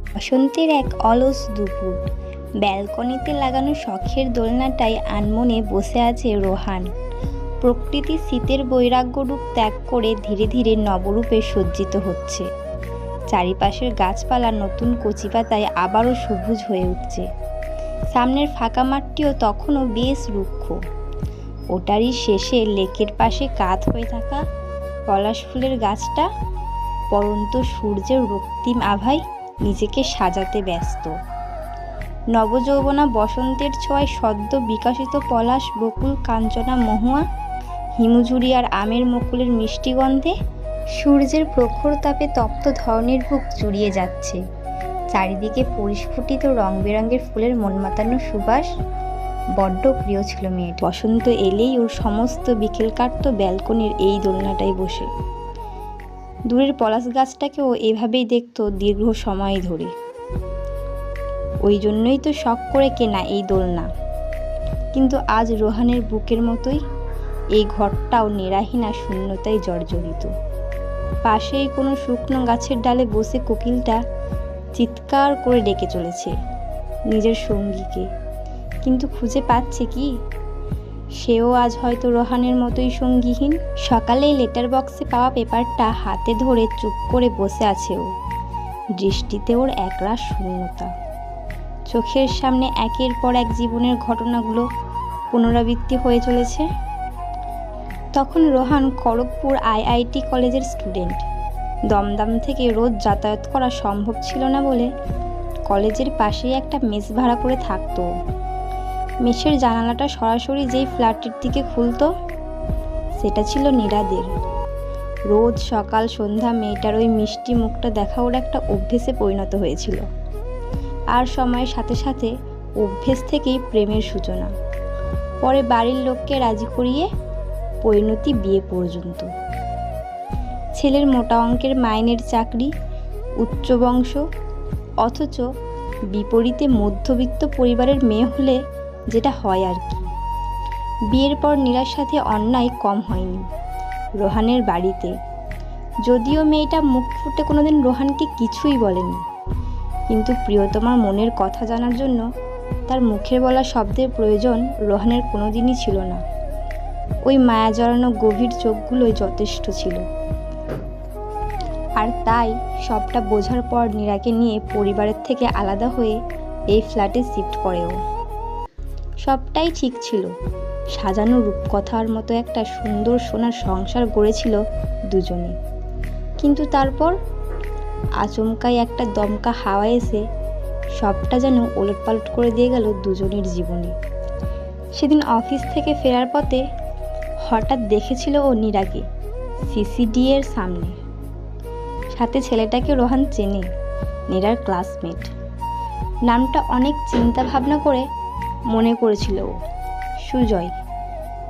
বসন্তের এক অলস দুপুর, ব্যালকনিতে লাগানো শখের দোলনাটায় আনমনে বসে আছে রোহান। প্রকৃতি শীতের বৈরাগ্য রূপ ত্যাগ করে ধীরে ধীরে নবরূপে সজ্জিত হচ্ছে। চারিপাশের গাছপালা নতুন কচি পাতায় আবারও সবুজ হয়ে উঠছে। সামনের ফাঁকা মাঠটিও তখনও বেশ রুক্ষ। ওটারই শেষে লেকের পাশে কাত হয়ে থাকা পলাশ ফুলের গাছটা পরন্ত সূর্যের রক্তিম আভায় নিজেকে সাজাতে ব্যস্ত। নবযৌবনা বসন্তের ছোঁয়ায় সদ্য বিকশিত পলাশ, বকুল, কাঞ্চনা, মহুয়া, হিমুঝুরি আর আমের মুকুলের মিষ্টি গন্ধে সূর্যের প্রখর তাপে তপ্ত ধরনের বুক জুড়িয়ে যাচ্ছে। চারিদিকে পরিস্ফুটিত রং বেরঙের ফুলের মন মাতানো সুবাস বড্ড প্রিয় ছিল মেয়েটি। বসন্ত এলেই ওর সমস্ত বিকেল কাটত ব্যালকনির এই দোলনাটায় বসে। দূরের পলাশ গাছটাকেও এভাবেই দেখতো দীর্ঘ সময় ধরে। ওই জন্যই তো শখ করে কেনা এই দোলনা। কিন্তু আজ রোহানের বুকের মতোই এই ঘরটাও নিরাহীনা শূন্যতায় জর্জরিত। পাশেই কোনো শুকনো গাছের ডালে বসে কোকিলটা চিৎকার করে ডেকে চলেছে নিজের সঙ্গীকে, কিন্তু খুঁজে পাচ্ছে কি? সেও আজ হয়তো রোহানের মতোই সঙ্গীহীন। সকালেই লেটার বক্সে পাওয়া পেপারটা হাতে ধরে চুপ করে বসে আছে ও। দৃষ্টিতে ওর একরাশ শূন্যতা। চোখের সামনে একের পর এক জীবনের ঘটনাগুলো পুনরাবৃত্তি হয়ে চলেছে। তখন রোহান খড়গপুর আইআইটি কলেজের স্টুডেন্ট। দমদম থেকে রোজ যাতায়াত করা সম্ভব ছিল না বলে কলেজের পাশেই একটা মেস ভাড়া করে থাকতো। মেসের জানালাটা সরাসরি যেই ফ্ল্যাটের দিকে খুলতো সেটা ছিল নীরাদের। রোজ সকাল সন্ধ্যা মেয়েটার ওই মিষ্টি মুখটা দেখা ওর একটা অভ্যেসে পরিণত হয়েছিল। আর সময়ের সাথে সাথে অভ্যেস থেকেই প্রেমের সূচনা, পরে বাড়ির লোককে রাজি করিয়ে পরিণতি বিয়ে পর্যন্ত। ছেলের মোটা অঙ্কের মাইনের চাকরি, উচ্চ বংশ, অথচ বিপরীতে মধ্যবিত্ত পরিবারের মেয়ে হলে যেটা হয় আর কি। বিয়ের পর নীরার সাথে অন্যায় কম হয়নি রোহানের বাড়িতে। যদিও মেয়েটা মুখ ফুটে কোনোদিন রোহানকে কিছুই বলেনি, কিন্তু প্রিয়তমার মনের কথা জানার জন্য তার মুখের বলা শব্দের প্রয়োজন রোহানের কোনোদিনই ছিল না। ওই মায়া জড়ানো গভীর চোখগুলোই যথেষ্ট ছিল। আর তাই সবটা বোঝার পর নীরাকে নিয়ে পরিবারের থেকে আলাদা হয়ে এই ফ্ল্যাটে শিফট করেও। সবটাই ঠিক ছিল। সাজানো রূপকথার মতো একটা সুন্দর সোনার সংসার গড়েছিল দুজনে। কিন্তু তারপর আচমকাই একটা দমকা হাওয়া এসে সবটা যেন ওলটপালট করে দিয়ে গেল দুজনের জীবনে। সেদিন অফিস থেকে ফেরার পথে হঠাৎ দেখেছিল ও নীরাকে সিসিডি এর সামনে। সাথে ছেলেটাকে রোহান চেনে, নীরার ক্লাসমেট। নামটা অনেক চিন্তা ভাবনা করে মনে করেছিল ও, সুজয়।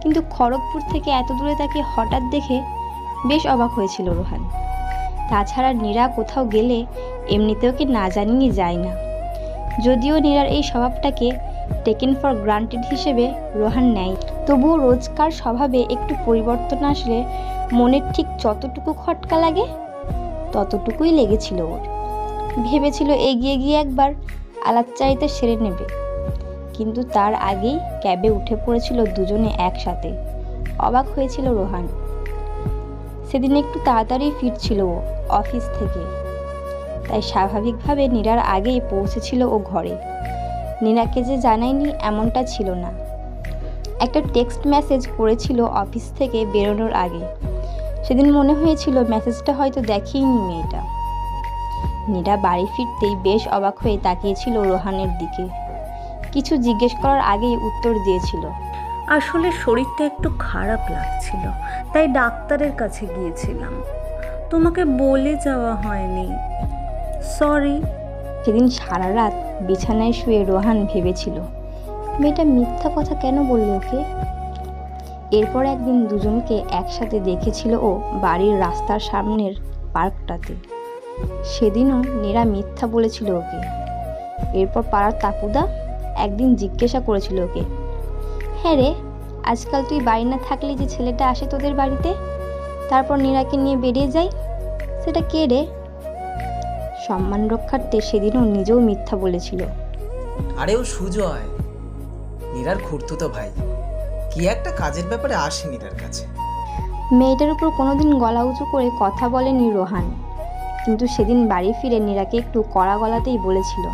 কিন্তু খড়গপুর থেকে এত দূরে তাকে হঠাৎ দেখে বেশ অবাক হয়েছিল রোহান। তাছাড়া নীরা কোথাও গেলে এমনিতেও কি না জানিয়ে যায় না। যদিও নীরার এই স্বভাবটাকে টেকেন ফর গ্রান্টেড হিসেবে রোহান নেয়, তবুও রোজকার স্বভাবে একটু পরিবর্তন আসলে মনের ঠিক যতটুকু খটকা লাগে ততটুকুই লেগেছিল ওর। ভেবেছিল এগিয়ে গিয়ে একবার আলাপচারিতা সেরে নেবে, কিন্তু তার আগেই ক্যাবে উঠে পড়েছিল দুজনে একসাথে। অবাক হয়েছিল রোহান। সেদিন একটু তাড়াতাড়ি ফিরছিল ও অফিস থেকে, তাই স্বাভাবিকভাবে নীরার আগেই পৌঁছেছিল ও ঘরে। নীরাকে যে জানায়নি এমনটা ছিল না। একটা টেক্সট মেসেজ করেছিল অফিস থেকে বেরোনোর আগে। সেদিন মনে হয়েছিল মেসেজটা হয়তো দেখেইনি মেয়েটা। নীরা বাড়ি ফিরতেই বেশ অবাক হয়ে তাকিয়েছিল রোহানের দিকে। কিছু জিজ্ঞেস করার আগেই উত্তর দিয়েছিল, আসলে শরীরটা একটু খারাপ লাগছিল, তাই ডাক্তারের কাছে গিয়েছিলাম। তোমাকে বলে যাওয়া হয়নি, সরি। সেদিন সারা রাত বিছানায় শুয়ে রোহান ভেবেছিল মেয়েটা মিথ্যা কথা কেন বলল ওকে। এরপর একদিন দুজনকে একসাথে দেখেছিল ও বাড়ির রাস্তার সামনের পার্কটাতে। সেদিনও নীরা মিথ্যা বলেছিল ওকে। এরপর পাড়ার তাপুদা একদিন জিজ্ঞাসা করেছিল ওকে, হ্যাঁ রে, আজকাল তুই বাড়ি না থাকলে যে ছেলেটা আসে তোদের বাড়িতে, তারপর নীরাকে নিয়ে বেরিয়ে যায়, সেটা কে রে? সম্মান রক্ষার্থে সেদিনও নিজেও মিথ্যা বলেছিল। আরে ও সুজয়, নীরার খুড়তুতো ভাই। কি একটা কাজের ব্যাপারে আসে নীরার কাছে। মেয়েটার উপর কোনোদিন গলা উঁচু করে কথা বলেনি রোহান, কিন্তু সেদিন বাড়ি ফিরে নীরাকে একটু কড়া গলাতেই বলেছিল,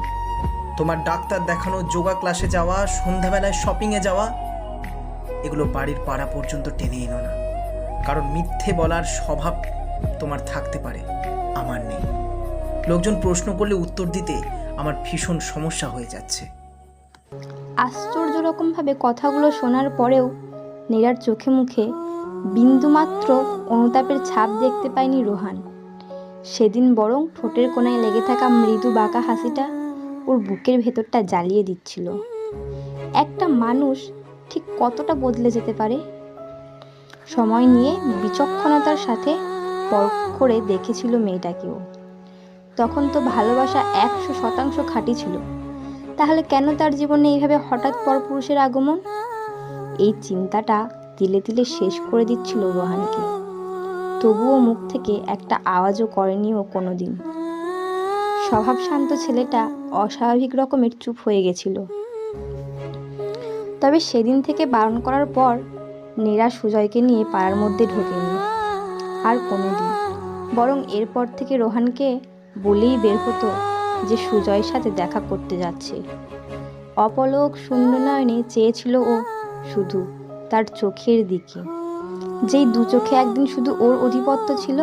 তোমার ডাক্তার দেখানো, যোগা ক্লাসে যাওয়া, সন্ধ্যাবেলায় শপিংয়ে যাওয়া, এগুলো বাড়ির পাড়া পর্যন্ত টেনে এনো না। কারণ মিথ্যে বলার স্বভাব তোমার থাকতে পারে, আমার নেই। লোকজন প্রশ্ন করলে উত্তর দিতে আমার ভীষণ সমস্যা হয়ে যাচ্ছে। আশ্চর্য রকমভাবে কথাগুলো শোনার পরেও নীরার চোখে মুখে বিন্দুমাত্র অনুতাপের ছাপ দেখতে পায়নি রোহান। সেদিন বরং ঠোঁটের কোণায় লেগে থাকা মৃদু বাঁকা হাসিটা ওর বুকের ভেতরটা জ্বালিয়ে দিচ্ছিল। একটা মানুষ ঠিক কতটা বদলে যেতে পারে। সময় নিয়ে বিচক্ষণতার সাথে পরখ করে দেখেছিল মেয়েটাকেও। তখন তো ভালোবাসা 100% খাঁটি ছিল। তাহলে কেন তার জীবনে এইভাবে হঠাৎ পরপুরুষের আগমন? এই চিন্তাটা তিলে তিলে শেষ করে দিচ্ছিল রোহানকে। তবুও মুখ থেকে একটা আওয়াজও করেনি ও কোনোদিন। স্বভাব শান্ত ছেলেটা অস্বাভাবিক রকমের চুপ হয়ে গেছিল। তবে সেদিন থেকে বারণ করার পর নীরা সুজয়কে নিয়ে পাড়ার মধ্যে ঢোকেনি আর কোনোদিন। বরং এরপর থেকে রোহানকে বলেই বের হতো যে সুজয়ের সাথে দেখা করতে যাচ্ছে। অপলক শূন্য নয়নে চেয়েছিল ও শুধু তার চোখের দিকে। যেই দু চোখে একদিন শুধু ওর আধিপত্য ছিল,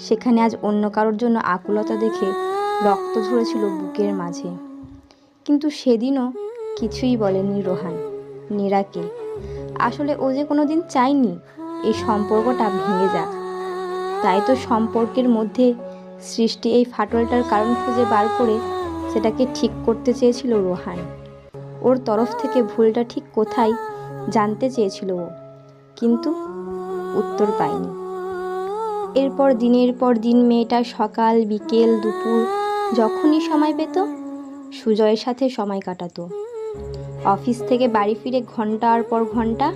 সেখানে আজ অন্য কারোর জন্য আকুলতা দেখে রক্ত ঝরেছিল বুকের মাঝে। কিন্তু সেদিনও কিছুই বলেনি রোহান নীরাকে। আসলে ও যে কোনোদিন চায়নি এই সম্পর্কটা ভেঙে যাক। তাই তো সম্পর্কের মধ্যে সৃষ্টি এই ফাটলটার কারণ খুঁজে বার করে সেটাকে ঠিক করতে চেয়েছিল রোহান। ওর তরফ থেকে ভুলটা ঠিক কোথায় জানতে চেয়েছিল ও, কিন্তু উত্তর পায়নি। এরপর দিনের পর দিন মেয়েটা সকাল বিকেল দুপুর যখনই সময় পেত সুজয়ের সাথে সময় কাটাতো। অফিস থেকে বাড়ি ফিরে ঘন্টার পর ঘন্টা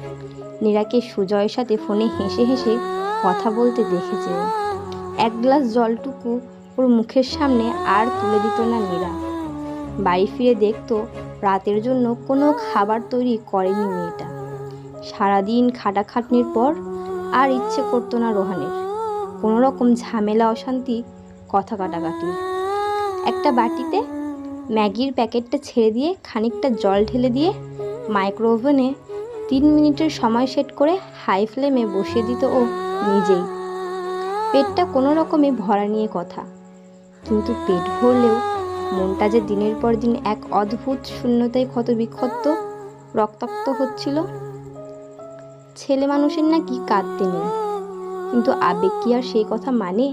নীরাকে সুজয়ের সাথে ফোনে হেসে হেসে কথা বলতে দেখেছে ও। এক গ্লাস জলটুকু ওর মুখের সামনে আর তুলে দিত না নীরা। বাড়ি ফিরে দেখতো রাতের জন্য কোনো খাবার তৈরি করেনি মেয়েটা। সারাদিন খাটাখাটনির পর আর ইচ্ছে করতো না রোহানের কোনো রকম ঝামেলা অশান্তি কথা কাটাকাটি। একটা বাটিতে ম্যাগির প্যাকেটটা ছেড়ে দিয়ে খানিকটা জল ঢেলে দিয়ে মাইক্রো ওভেনে 3 মিনিটের সময় সেট করে হাই ফ্লেমে বসিয়ে দিত ও নিজেই। পেটটা কোনো রকমে ভরা নিয়ে কথা, কিন্তু পেট ভরলেও মনটা যে দিনের পর দিন এক অদ্ভুত শূন্যতায় ক্ষত বিক্ষত রক্তাক্ত হচ্ছিল। ছেলে মানুষের নাকি কাঁদতে নেই, কিন্তু আবেগ কি আর সেই কথা মানে?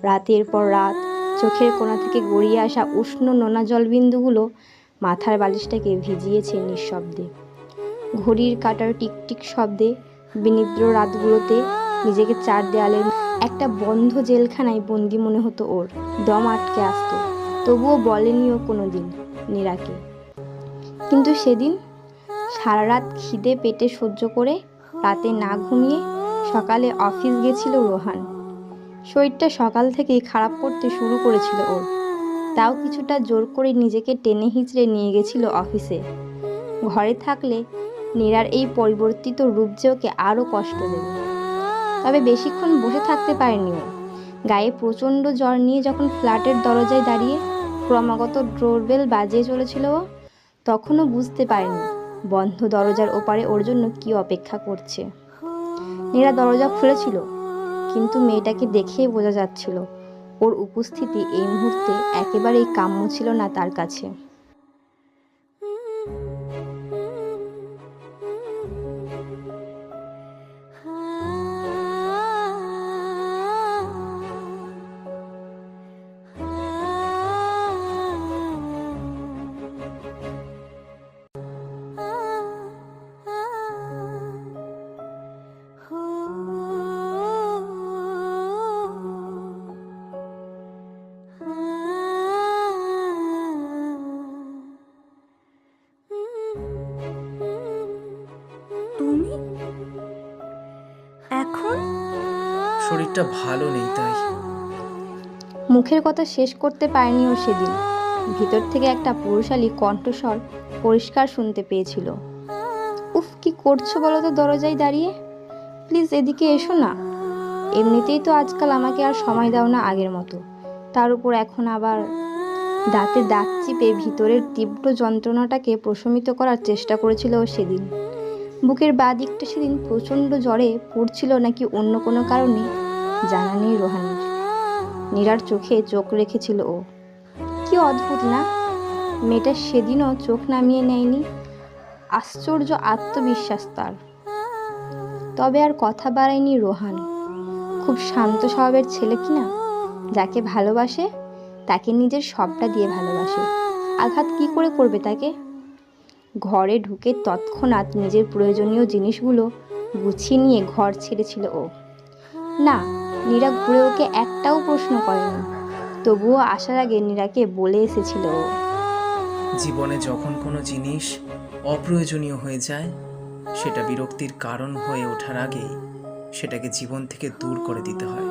রাতের পর রাত চোখের কোণা থেকে গড়িয়ে আসা উষ্ণ নোনা জলবিন্দুগুলো মাথার বালিশটাকে ভিজিয়েছে নিঃশব্দে। ঘড়ির কাঁটার টিকটিক শব্দে বিনিদ্র রাতগুলোতে নিজেকে 4 দেয়ালের একটা বন্ধ জেলখানায় বন্দি মনে হতো ওর। দম আটকে আসতো, তবুও বলেনিও কোনোদিন নীরাকে। কিন্তু সেদিন সারা রাত খিদে পেটে সহ্য করে রাতে না ঘুমিয়ে সকালে অফিস গেছিল রোহান। শরীরটা সকাল থেকেই খারাপ করতে শুরু করেছিল ওর, তাও কিছুটা জোর করে নিজেকে টেনে হিঁচড়ে নিয়ে গেছিল অফিসে। ঘরে থাকলে নীরার এই পরিবর্তিত রূপ যে ওকে আরও কষ্ট দেবে। তবে বেশিক্ষণ বসে থাকতে পারেনি ও। গায়ে প্রচণ্ড জ্বর নিয়ে যখন ফ্ল্যাটের দরজায় দাঁড়িয়ে ক্রমাগত ডোরবেল বাজিয়ে চলেছিল ও, তখনও বুঝতে পারেনি বন্ধ দরজার ওপারে ওর জন্য কি অপেক্ষা করছে। নীরা দরজা খুলেছিল, কিন্তু মেয়েটাকে দেখেই বোঝা যাচ্ছিল ওর উপস্থিতি এই মুহূর্তে একেবারেই কাম্য ছিল না তার কাছে। তুমি এখন? শরীরটা ভালো নেই তাই। মুখের কথা শেষ করতে পারেনি ও সেদিন। ভিতর থেকে একটা পুরুষালী কণ্ঠস্বর পরিষ্কার শুনতে পেয়েছিল। উফ, কি করছো বলো তো দরজায় দাঁড়িয়ে? প্লিজ এদিকে এসো না। এমনিতেই তো আজকাল আমাকে আর সময় দাও না আগের মতো, তার উপর এখন আবার। দাঁতে দাঁত চিপে ভিতরের তীব্র যন্ত্রণাটাকে প্রশমিত করার চেষ্টা করেছিল ও সেদিন। বুকের বাঁ দিকটা সেদিন প্রচণ্ড জ্বরে পড়ছিল নাকি অন্য কোনো কারণে জানা নেই রোহানের। নীরার চোখে চোখ রেখেছিল ও। কি অদ্ভুত না, মেয়েটা সেদিনও চোখ নামিয়ে নেয়নি। আশ্চর্য আত্মবিশ্বাস তার। তবে আর কথা বাড়ায়নি রোহান। খুব শান্ত স্বভাবের ছেলে কিনা, যাকে ভালোবাসে তাকে নিজের সবটা দিয়ে ভালোবাসে। আঘাত কি করে করবে তাকে? ঘরে ঢুকে তৎক্ষণাৎ নিজের প্রয়োজনীয় জিনিসগুলো গুছিয়ে নিয়ে ঘর ছেড়েছিল ও। না, নীরা ঘুরে ওকে একটাও প্রশ্ন করেনি। তবুও আসার আগে নীরাকে বলে এসেছিল ও। জীবনে যখন কোনো জিনিস অপ্রয়োজনীয় হয়ে যায়, সেটা বিরক্তির কারণ হয়ে ওঠার আগেই সেটাকে জীবন থেকে দূর করে দিতে হয়।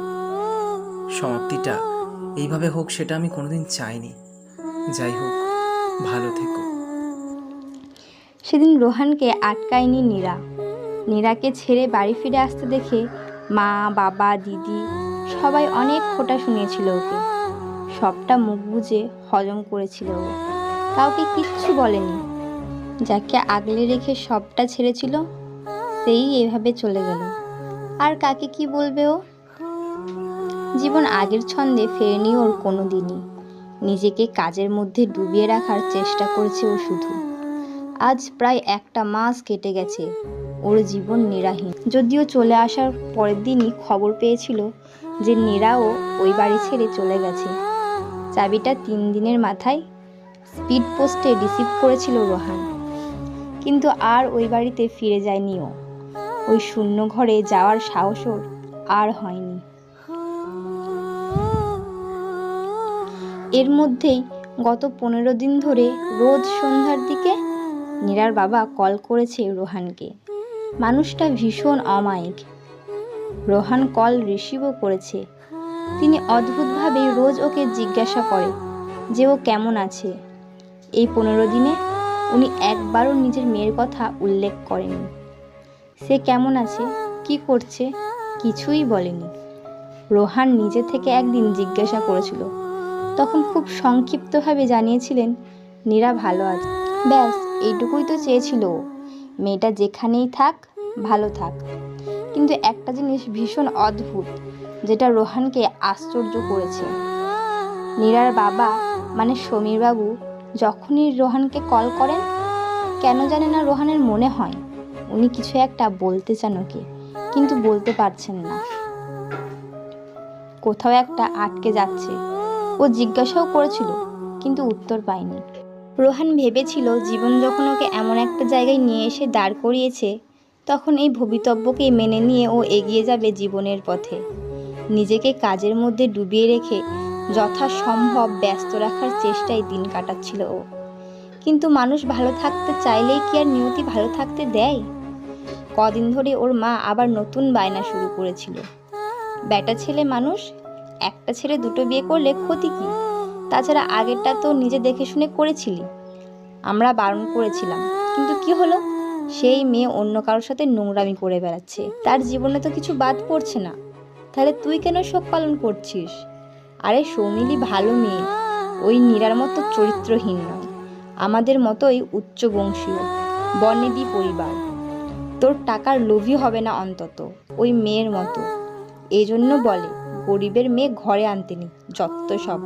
সমাপ্তিটা এইভাবে হোক সেটা আমি কোনোদিন চাইনি। যাই হোক, ভালো থেকো। সেদিন রোহানকে আটকায়নি নীরা। নীরাকে ছেড়ে বাড়ি ফিরে আসতে দেখে মা, বাবা, দিদি সবাই অনেক খোঁটা শুনিয়েছিল ওকে। সবটা মুখ বুজে হজম করেছিল ও। কাউকে কিচ্ছু বলেনি। যাকে আগলে রেখে সবটা ছেড়েছিল সেই এভাবে চলে গেল। আর কাকে কি বলবে ও? জীবন আগের ছন্দে ফেরেনি ওর কোনো দিনই। নিজেকে কাজের মধ্যে ডুবিয়ে রাখার চেষ্টা করেছে ও শুধু। আজ প্রায় একটা মাস কেটে গেছে ওর জীবন নীরাহীন। যদিও চলে আসার পরের দিনই খবর পেয়েছিল যে নীরাও ওই বাড়ি ছেড়ে চলে গেছে। চাবিটা 3 দিনের মাথায় স্পিড পোস্টে রিসিভ করেছিল রোহান। কিন্তু আর ওই বাড়িতে ফিরে যায়নি ও। ওই শূন্য ঘরে যাওয়ার সাহসও আর হয়নি। এর মধ্যেই গত 15 দিন ধরে রোজ সন্ধ্যার দিকে নীরার বাবা কল করেছে রোহানকে। মানুষটা ভীষণ অমায়িক। রোহান কল রিসিভও করেছে। তিনি অদ্ভুতভাবে রোজ ওকে জিজ্ঞাসা করে যে ও কেমন আছে। এই 15 দিনে উনি একবারও নিজের মেয়ের কথা উল্লেখ করেনি। সে কেমন আছে, কি করছে, কিছুই বলেনি। রোহান নিজে থেকে একদিন জিজ্ঞাসা করেছিল, তখন খুব সংক্ষিপ্তভাবে জানিয়েছিলেন নীরা ভালো আছে। ব্যাস এইটুকুই তো চেয়েছিল ও। মেয়েটা যেখানেই থাক, ভালো থাক। কিন্তু একটা জিনিস ভীষণ অদ্ভুত, যেটা রোহানকে আশ্চর্য করেছে। নীরার বাবা মানে সমীরবাবু যখনই রোহানকে কল করেন, কেন জানে না রোহানের মনে হয় উনি কিছু একটা বলতে চান ওকে, কিন্তু বলতে পারছেন না। কোথাও একটা আটকে যাচ্ছে। ও জিজ্ঞাসাও করেছিল, কিন্তু উত্তর পায়নি। রোহান ভেবেছিল জীবন যখন ওকে এমন একটা জায়গায় নিয়ে এসে দাঁড় করিয়েছে, তখন এই ভবিতব্যকে মেনে নিয়ে ও এগিয়ে যাবে জীবনের পথে। নিজেকে কাজের মধ্যে ডুবিয়ে রেখে যথাসম্ভব ব্যস্ত রাখার চেষ্টায় দিন কাটাচ্ছিল ও। কিন্তু মানুষ ভালো থাকতে চাইলেই কি আর নিয়তি ভালো থাকতে দেয়? কদিন ধরে ওর মা আবার নতুন বায়না শুরু করেছিল। বেটা ছেলে মানুষ, একটা ছেলে 2টো বিয়ে করলে ক্ষতি কি? তাছাড়া আগেরটা তো নিজে দেখে শুনে করেছিলি। আমরা বারণ করেছিলাম, কিন্তু কি হলো? সেই মেয়ে অন্য কারোর সাথে নোংরামি করে বেড়াচ্ছে। তার জীবনে তো কিছু বাদ পড়ছে না। তাহলে তুই কেন শোক পালন করছিস? আরে সৌমিলি ভালো মেয়ে, ওই নীরার মতো চরিত্রহীন নয়। আমাদের মতোই উচ্চ বংশীয়, বর্ণিধি পরিবার। তোর টাকার লোভী হবে না অন্তত ওই মেয়ের মতো। এই জন্য বলে গরিবের মেয়ে ঘরে আনতে নেই, যত সব।